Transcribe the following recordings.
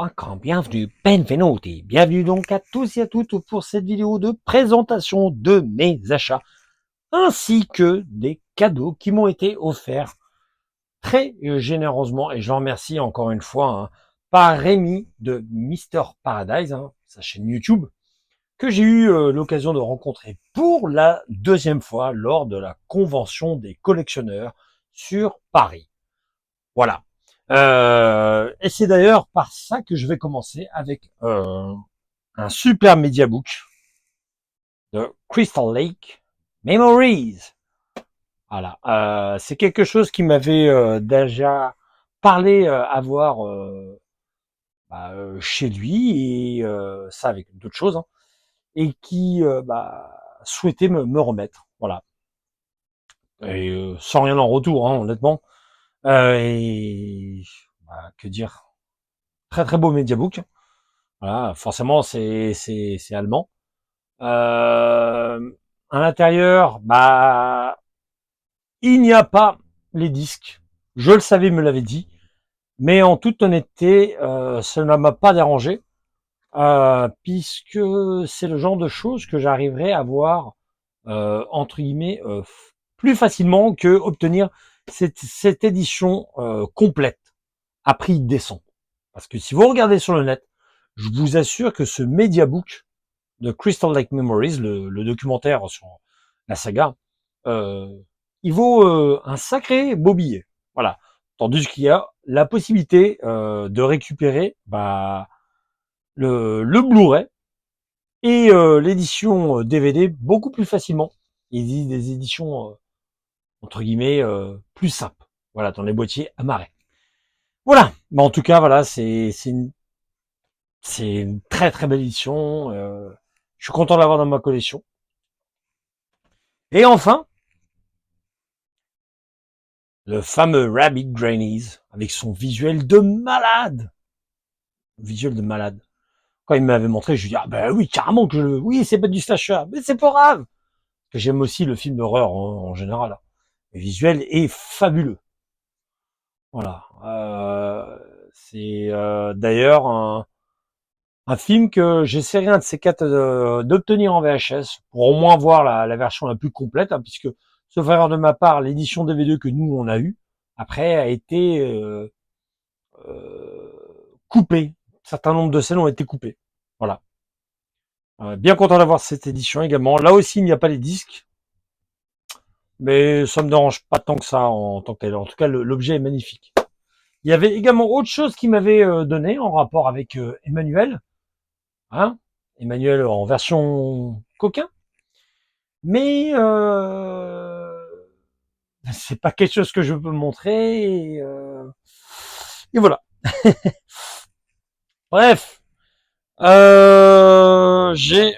welcome, bienvenue, benvenuti, bienvenue donc à tous et à toutes pour cette vidéo de présentation de mes achats, ainsi que des cadeaux qui m'ont été offerts très généreusement, et je remercie encore une fois par Rémi de Mister Paradise, sa chaîne YouTube, que j'ai eu l'occasion de rencontrer pour la deuxième fois lors de la convention des collectionneurs sur Paris. Voilà. Et c'est d'ailleurs par ça que je vais commencer avec un super mediabook de Crystal Lake Memories. Voilà. C'est quelque chose qui m'avait déjà parlé à voir chez lui, et ça avec d'autres choses, et qui souhaitait me remettre. Voilà. Et sans rien en retour, honnêtement. Et que dire, très très beau mediabook. Voilà, forcément c'est allemand. À l'intérieur, il n'y a pas les disques. Je le savais, il me l'avait dit, mais en toute honnêteté, cela ne m'a pas dérangé, puisque c'est le genre de choses que j'arriverai à voir entre guillemets plus facilement que obtenir cette édition complète à prix décent. Parce que si vous regardez sur le net, je vous assure que ce mediabook de Crystal Lake Memories, le documentaire sur la saga, il vaut un sacré beau billet. Voilà. Tandis qu'il y a la possibilité de récupérer le Blu-ray et l'édition DVD beaucoup plus facilement. Il y a des éditions entre guillemets plus simples. Voilà, dans les boîtiers amarrés. Voilà. Mais en tout cas, voilà, c'est une très très belle édition. Je suis content de l'avoir dans ma collection. Et enfin, le fameux Rabbit Grannies avec son visuel de malade. Visuel de malade. Quand il m'avait montré, je lui dis ah ben oui carrément que oui c'est pas du slasher, mais c'est pas grave. Parce que j'aime aussi le film d'horreur en général. Le visuel est fabuleux. Voilà. C'est d'ailleurs un film que j'essaierai un de ces quatre d'obtenir en VHS pour au moins voir la version la plus complète, puisque sauf erreur de ma part, l'édition DVD que nous on a eu après a été coupée. Un certain nombre de scènes ont été coupées. Voilà. Bien content d'avoir cette édition également. Là aussi, il n'y a pas les disques, mais ça me dérange pas tant que ça en tant que tel. En tout cas, l'objet est magnifique. Il y avait également autre chose qui m'avait donné en rapport avec Emmanuel, Emmanuel en version coquin, mais c'est pas quelque chose que je peux montrer. Et voilà. Bref, j'ai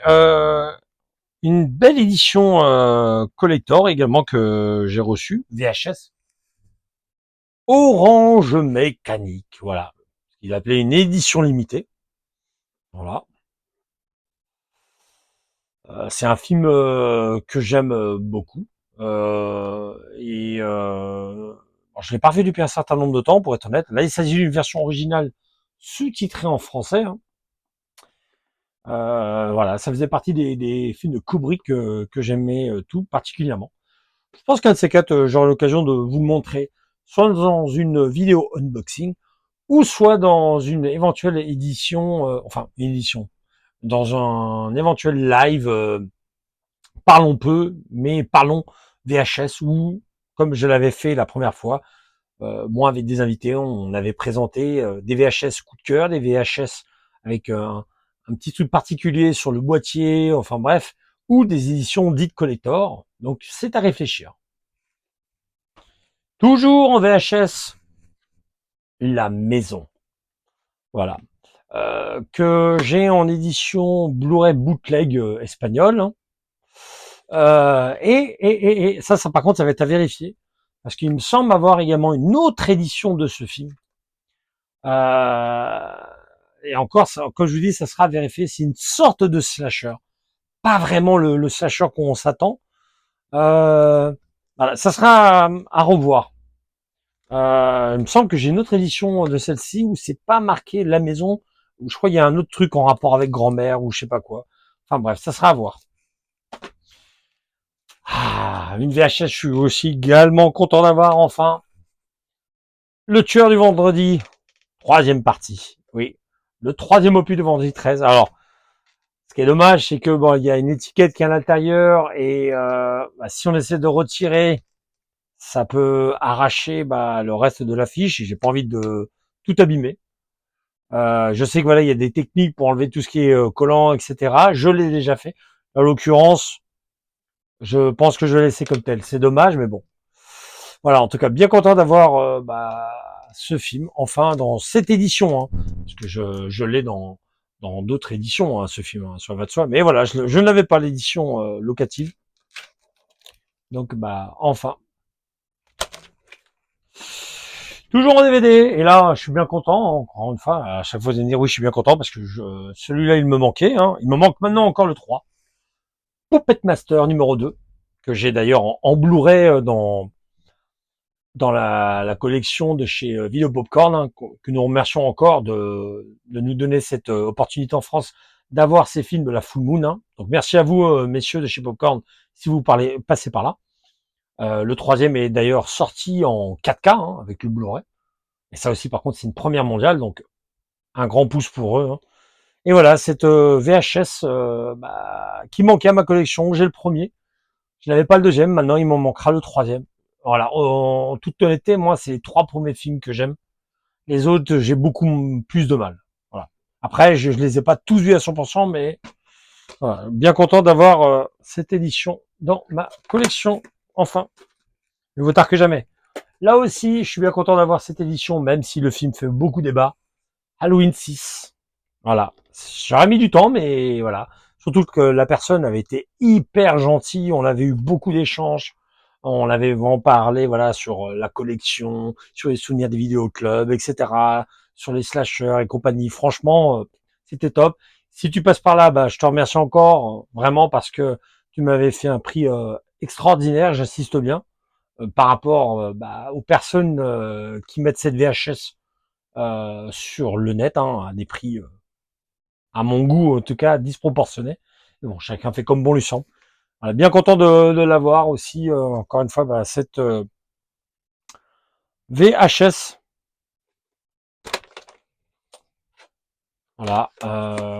une belle édition collector également que j'ai reçue, VHS, Orange Mécanique, voilà. Il appelait une édition limitée. Voilà. C'est un film que j'aime beaucoup. Je l'ai pas vu depuis un certain nombre de temps, pour être honnête. Là, il s'agit d'une version originale sous-titrée en français. Voilà, ça faisait partie des films de Kubrick que j'aimais tout particulièrement. Je pense qu'un de ces quatre, j'aurai l'occasion de vous le montrer, soit dans une vidéo unboxing, ou soit dans une éventuelle édition, une édition, dans un éventuel live, parlons peu, mais parlons VHS, ou comme je l'avais fait la première fois, moi avec des invités, on avait présenté des VHS coup de cœur, des VHS avec un petit truc particulier sur le boîtier, enfin bref, ou des éditions dites collector. Donc c'est à réfléchir. Toujours en VHS, La Maison. Voilà. Que j'ai en édition Blu-ray bootleg espagnol. Et ça par contre, ça va être à vérifier. Parce qu'il me semble avoir également une autre édition de ce film. Et encore, ça, comme je vous dis, ça sera à vérifier. C'est une sorte de slasher. Pas vraiment le slasher qu'on s'attend. Voilà, ça sera à revoir. Il me semble que j'ai une autre édition de celle-ci où c'est pas marqué La Maison, Ou je crois qu'il y a un autre truc en rapport avec grand-mère ou je sais pas quoi. Enfin bref, ça sera à voir. Ah, une VHS, je suis aussi également content d'avoir enfin. Le tueur du vendredi, troisième partie. Oui, le troisième opus de Vendredi 13. Alors, ce qui est dommage, c'est que bon, il y a une étiquette qui est à l'intérieur et si on essaie de retirer, ça peut arracher le reste de l'affiche. Et j'ai pas envie de tout abîmer. Je sais que voilà, il y a des techniques pour enlever tout ce qui est collant, etc. Je l'ai déjà fait. En l'occurrence, je pense que je vais laisser comme tel. C'est dommage, mais bon. Voilà, en tout cas, bien content d'avoir ce film, enfin, dans cette édition, hein, parce que je l'ai dans d'autres éditions, hein, ce film, hein, ça va de soi. Mais voilà, je n'avais pas l'édition locative. Donc, enfin. Toujours en DVD, et là, je suis bien content, encore une fois, à chaque fois, je vais dire oui, je suis bien content, parce que celui-là, il me manquait, hein. Il me manque maintenant encore le 3. Puppet Master numéro 2, que j'ai d'ailleurs en Blu-ray dans la collection de chez Video Popcorn, hein, que nous remercions encore de nous donner cette opportunité en France d'avoir ces films de la Full Moon. Hein. Donc merci à vous, messieurs de chez Popcorn, si vous passez par là. Le troisième est d'ailleurs sorti en 4K, hein, avec le Blu-ray. Et ça aussi, par contre, c'est une première mondiale, donc un grand pouce pour eux. Hein. Et voilà, cette VHS qui manquait à ma collection, j'ai le premier. Je n'avais pas le deuxième, maintenant il m'en manquera le troisième. Voilà, en toute honnêteté, moi, c'est les 3 premiers films que j'aime. Les autres, j'ai beaucoup plus de mal. Voilà. Après, je les ai pas tous vus à 100%, mais voilà, bien content d'avoir cette édition dans ma collection. Enfin, mieux vaut tard que jamais. Là aussi, je suis bien content d'avoir cette édition, même si le film fait beaucoup débat. Halloween 6. Voilà. J'aurais mis du temps, mais voilà. Surtout que la personne avait été hyper gentille, on avait eu beaucoup d'échanges, on avait vraiment parlé, voilà, sur la collection, sur les souvenirs des vidéoclubs, etc., sur les slashers et compagnie. Franchement, c'était top. Si tu passes par là, je te remercie encore, vraiment, parce que tu m'avais fait un prix extraordinaire, j'assiste bien, par rapport aux personnes qui mettent cette VHS sur le net, hein, à des prix à mon goût, en tout cas, disproportionné. Mais bon, chacun fait comme bon lui semble. Voilà, bien content de l'avoir aussi, encore une fois, cette VHS. Voilà.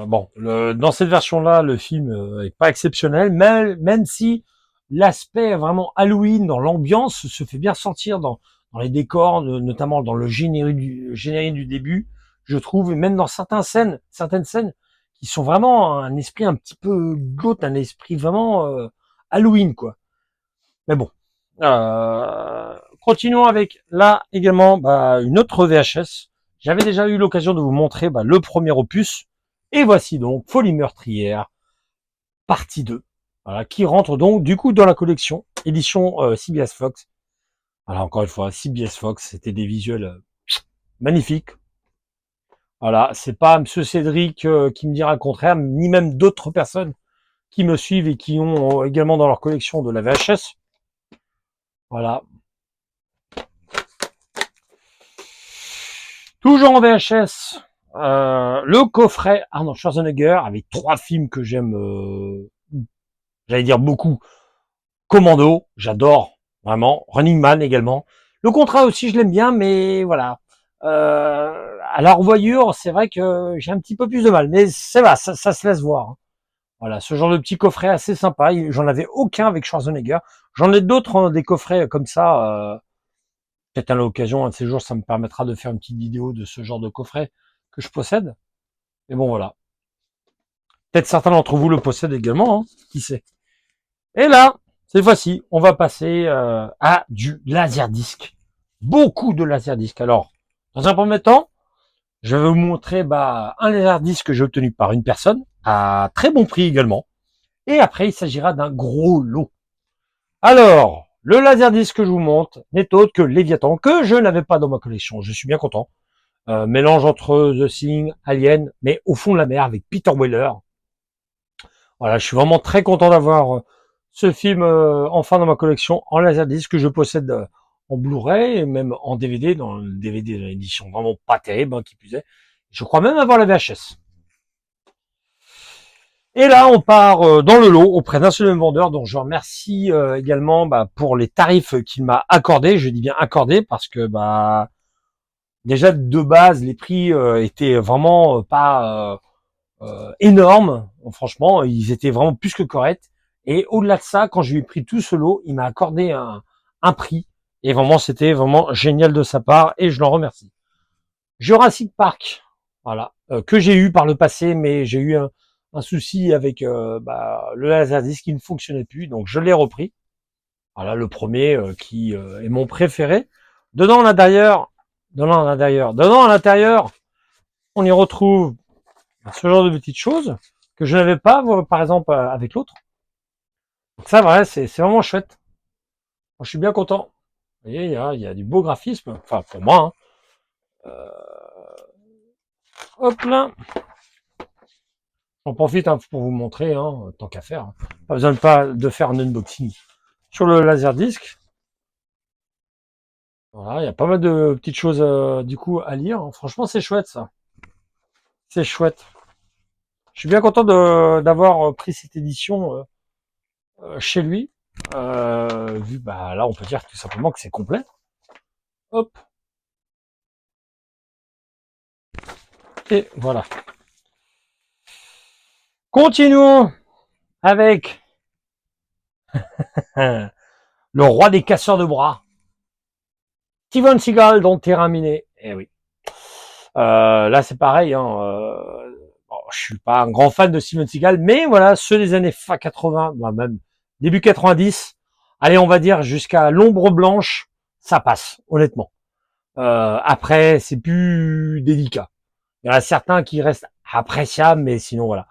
Bon, dans cette version-là, le film est pas exceptionnel, mais même si l'aspect vraiment Halloween dans l'ambiance se fait bien sentir dans les décors, notamment dans le générique du début, je trouve, et même dans certaines scènes qui sont vraiment un esprit un petit peu glauque, un esprit vraiment Halloween, quoi. Mais bon. Continuons avec là également une autre VHS. J'avais déjà eu l'occasion de vous montrer le premier opus. Et voici donc Folie meurtrière, partie 2. Voilà, qui rentre donc du coup dans la collection, édition CBS Fox. Voilà, encore une fois, CBS Fox, c'était des visuels magnifiques. Voilà, c'est pas Monsieur Cédric qui me dira le contraire, ni même d'autres personnes qui me suivent et qui ont également dans leur collection de la VHS. Voilà. Toujours en VHS, le coffret Arnold Schwarzenegger avec 3 films que j'aime, j'allais dire beaucoup. Commando, j'adore vraiment. Running Man également. Le Contrat aussi, je l'aime bien, mais voilà. À la revoyure, c'est vrai que j'ai un petit peu plus de mal, mais c'est va, ça se laisse voir. Hein. Voilà, ce genre de petit coffret assez sympa. J'en avais aucun avec Schwarzenegger. J'en ai d'autres, hein, des coffrets comme ça. Peut-être à l'occasion, un de ces jours, ça me permettra de faire une petite vidéo de ce genre de coffret que je possède. Mais bon, voilà. Peut-être certains d'entre vous le possèdent également, hein, qui sait. Et là, cette fois-ci, on va passer à du laserdisc. Beaucoup de laserdisc. Alors, dans un premier temps, je vais vous montrer un laserdisc que j'ai obtenu par une personne, à très bon prix également. Et après, il s'agira d'un gros lot. Alors, le laserdisc que je vous montre n'est autre que Léviathan, que je n'avais pas dans ma collection. Je suis bien content. Mélange entre The Thing, Alien, mais au fond de la mer avec Peter Weller. Voilà, je suis vraiment très content d'avoir ce film enfin dans ma collection en laserdisc que je possède en Blu-ray et même en DVD, dans le DVD de l'édition vraiment pas terrible, hein, qui plus est. Je crois même avoir la VHS. Et là, on part dans le lot auprès d'un seul même vendeur, dont je remercie également pour les tarifs qu'il m'a accordés. Je dis bien accordés parce que déjà de base, les prix étaient vraiment pas énormes. Franchement, ils étaient vraiment plus que corrects. Et au-delà de ça, quand je lui ai pris tout ce lot, il m'a accordé un prix. Et vraiment, c'était vraiment génial de sa part et je l'en remercie. Jurassic Park, voilà, que j'ai eu par le passé, mais j'ai eu un souci avec le Laserdisc qui ne fonctionnait plus, donc je l'ai repris. Voilà, le premier qui est mon préféré. Dedans à l'intérieur, dedans à l'intérieur, on y retrouve ce genre de petites choses que je n'avais pas, par exemple, avec l'autre. Donc ça, voilà, c'est vraiment chouette. Moi, je suis bien content. Vous voyez, il y a du beau graphisme, enfin pour moi. Hein. Hop là. J'en profite pour vous montrer, hein, tant qu'à faire. Hein. Pas besoin de faire un unboxing. Sur le Laserdisc, voilà, il y a pas mal de petites choses du coup à lire. Hein. Franchement, c'est chouette ça. C'est chouette. Je suis bien content d'avoir pris cette édition chez lui. Vu là, on peut dire tout simplement que c'est complet. Hop. Et voilà. Continuons avec le roi des casseurs de bras. Steven Seagal dans Terrain Miné. Eh oui. Là, c'est pareil. Hein, je suis pas un grand fan de Steven Seagal, mais voilà, ceux des années fin 80, même début 90, allez, on va dire jusqu'à l'ombre blanche, ça passe, honnêtement. Après, c'est plus délicat. Il y en a certains qui restent appréciables, mais sinon, voilà.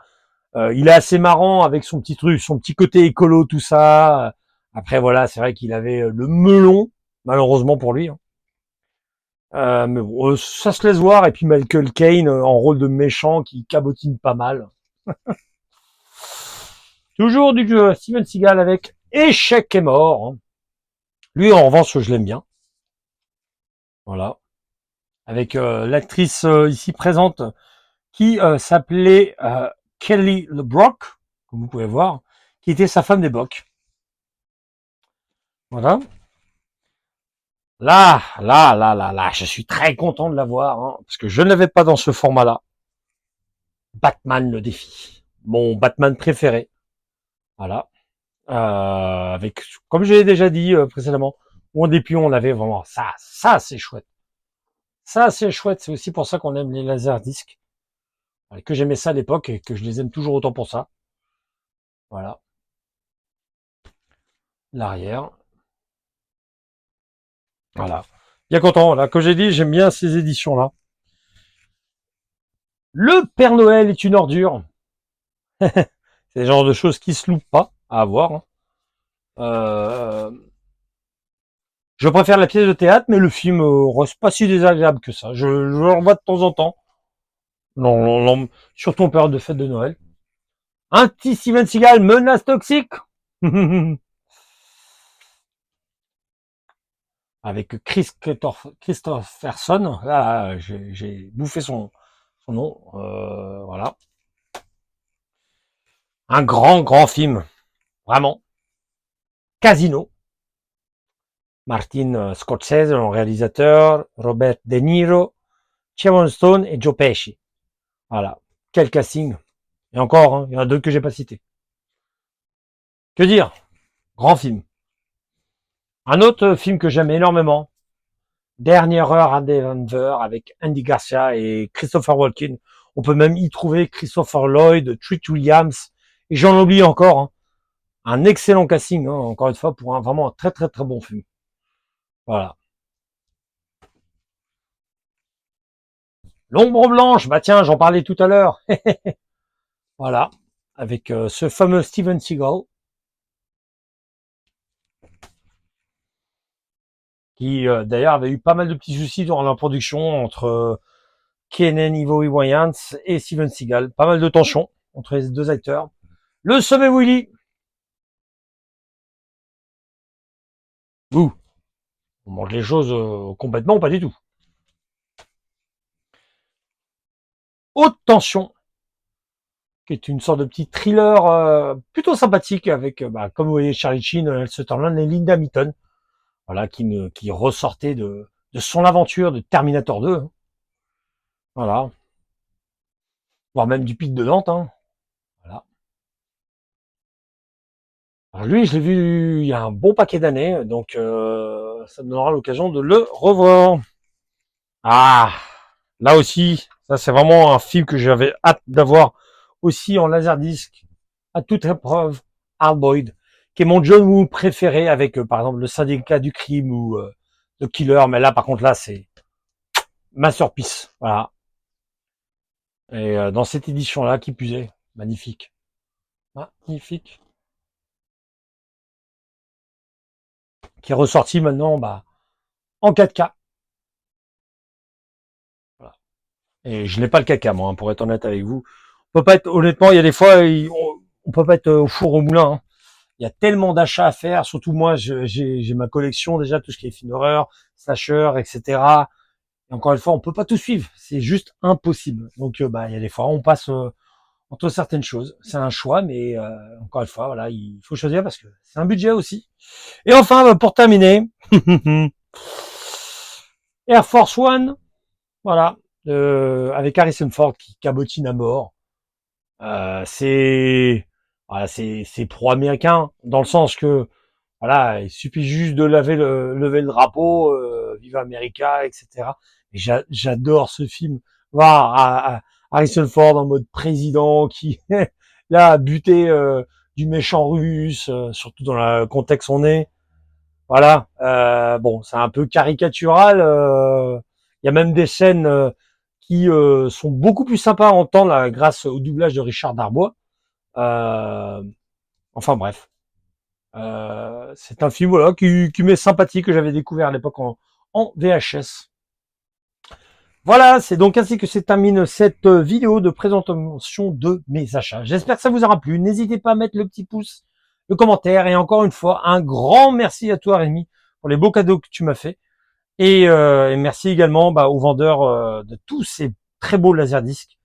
Il est assez marrant avec son petit truc, son petit côté écolo, tout ça. Après, voilà, c'est vrai qu'il avait le melon, malheureusement pour lui. Hein. Mais bon, ça se laisse voir. Et puis Michael Caine en rôle de méchant qui cabotine pas mal. Toujours du jeu Steven Seagal avec Échec est mort. Hein. Lui, en revanche, je l'aime bien. Voilà. Avec l'actrice ici présente qui s'appelait Kelly LeBrock, comme vous pouvez voir, qui était sa femme d'époque. Voilà. Là, je suis très content de l'avoir, hein, parce que je ne l'avais pas dans ce format-là. Batman le défi. Mon Batman préféré. Voilà. Avec, comme je l'ai déjà dit précédemment, au début on avait vraiment ça c'est chouette. Ça c'est chouette, c'est aussi pour ça qu'on aime les laserdiscs. Que j'aimais ça à l'époque et que je les aime toujours autant pour ça. Voilà. L'arrière. Voilà. Bien content, là. Comme j'ai dit, j'aime bien ces éditions-là. Le Père Noël est une ordure. C'est le genre de choses qui se loupent pas à avoir. Hein. Euh, je préfère la pièce de théâtre, mais le film reste pas si désagréable que ça. Je le revois de temps en temps. Non, surtout en période de fête de Noël. Un petit Steven Seagal, menace toxique. Avec Christopherson. Là, j'ai bouffé son nom. Voilà. Un grand film. Vraiment. Casino. Martin Scorsese, le réalisateur. Robert De Niro. Sharon Stone et Joe Pesci. Voilà. Quel casting. Et encore, hein, il y en a d'autres que j'ai pas cités. Que dire? Grand film. Un autre film que j'aime énormément. Dernière heure à Denver avec Andy Garcia et Christopher Walken. On peut même y trouver Christopher Lloyd, Treat Williams, et j'en oublie encore. Hein. Un excellent casting, hein, encore une fois, pour vraiment un très bon film. Voilà. L'ombre blanche, bah tiens, j'en parlais tout à l'heure. Voilà. Avec ce fameux Steven Seagal, qui d'ailleurs avait eu pas mal de petits soucis durant la production entre Keenen Ivory Wayans et Steven Seagal. Pas mal de tensions entre les deux acteurs. Le sommet Willy. Ouh, on mange les choses complètement, pas du tout. Haute Tension, qui est une sorte de petit thriller plutôt sympathique avec, comme vous voyez, Charlie Sheen, Donald Sutherland et Linda Hamilton, voilà, qui ressortait de son aventure de Terminator 2, hein. Voilà, voire même du Pic de Dante, hein. Voilà. Alors lui, je l'ai vu il y a un bon paquet d'années, donc ça me donnera l'occasion de le revoir. Ah, là aussi, ça c'est vraiment un film que j'avais hâte d'avoir aussi en laserdisc à toute épreuve. Hard Boiled, qui est mon John Woo préféré avec par exemple le Syndicat du crime ou The Killer, mais là par contre là c'est masterpiece, voilà. Et dans cette édition là, qui plus est, magnifique, magnifique, qui est ressorti maintenant en 4K. Voilà. Et je n'ai pas le caca moi, hein, pour être honnête avec vous. On peut pas être, honnêtement, il y a des fois, on peut pas être au four au moulin, hein. Il y a tellement d'achats à faire, surtout moi, j'ai ma collection déjà, tout ce qui est film d'horreur, slasher, etc. Et encore une fois, on peut pas tout suivre, c'est juste impossible. Donc, il y a des fois, on passe entre certaines choses. C'est un choix, mais encore une fois, voilà, il faut choisir parce que c'est un budget aussi. Et enfin, pour terminer, Air Force One, voilà, avec Harrison Ford qui cabotine à mort. Voilà, c'est pro-américain dans le sens que voilà, il suffit juste de lever le drapeau, Viva America, etc. Et j'adore ce film. Voir Harrison Ford en mode président qui là a buté du méchant russe, surtout dans le contexte où on est. Voilà. Bon, c'est un peu caricatural. Il y a même des scènes qui sont beaucoup plus sympas à entendre là, grâce au doublage de Richard Darbois. Euh, enfin bref. C'est un film voilà qui m'est sympathique, que j'avais découvert à l'époque en VHS. Voilà, c'est donc ainsi que se termine cette vidéo de présentation de mes achats. J'espère que ça vous aura plu. N'hésitez pas à mettre le petit pouce, le commentaire, et encore une fois, un grand merci à toi Rémi pour les beaux cadeaux que tu m'as fait. Et merci également au vendeur de tous ces très beaux laserdiscs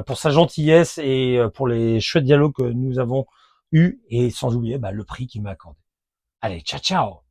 pour sa gentillesse et pour les chouettes dialogues que nous avons eus, et sans oublier le prix qu'il m'a accordé. Allez, ciao ciao.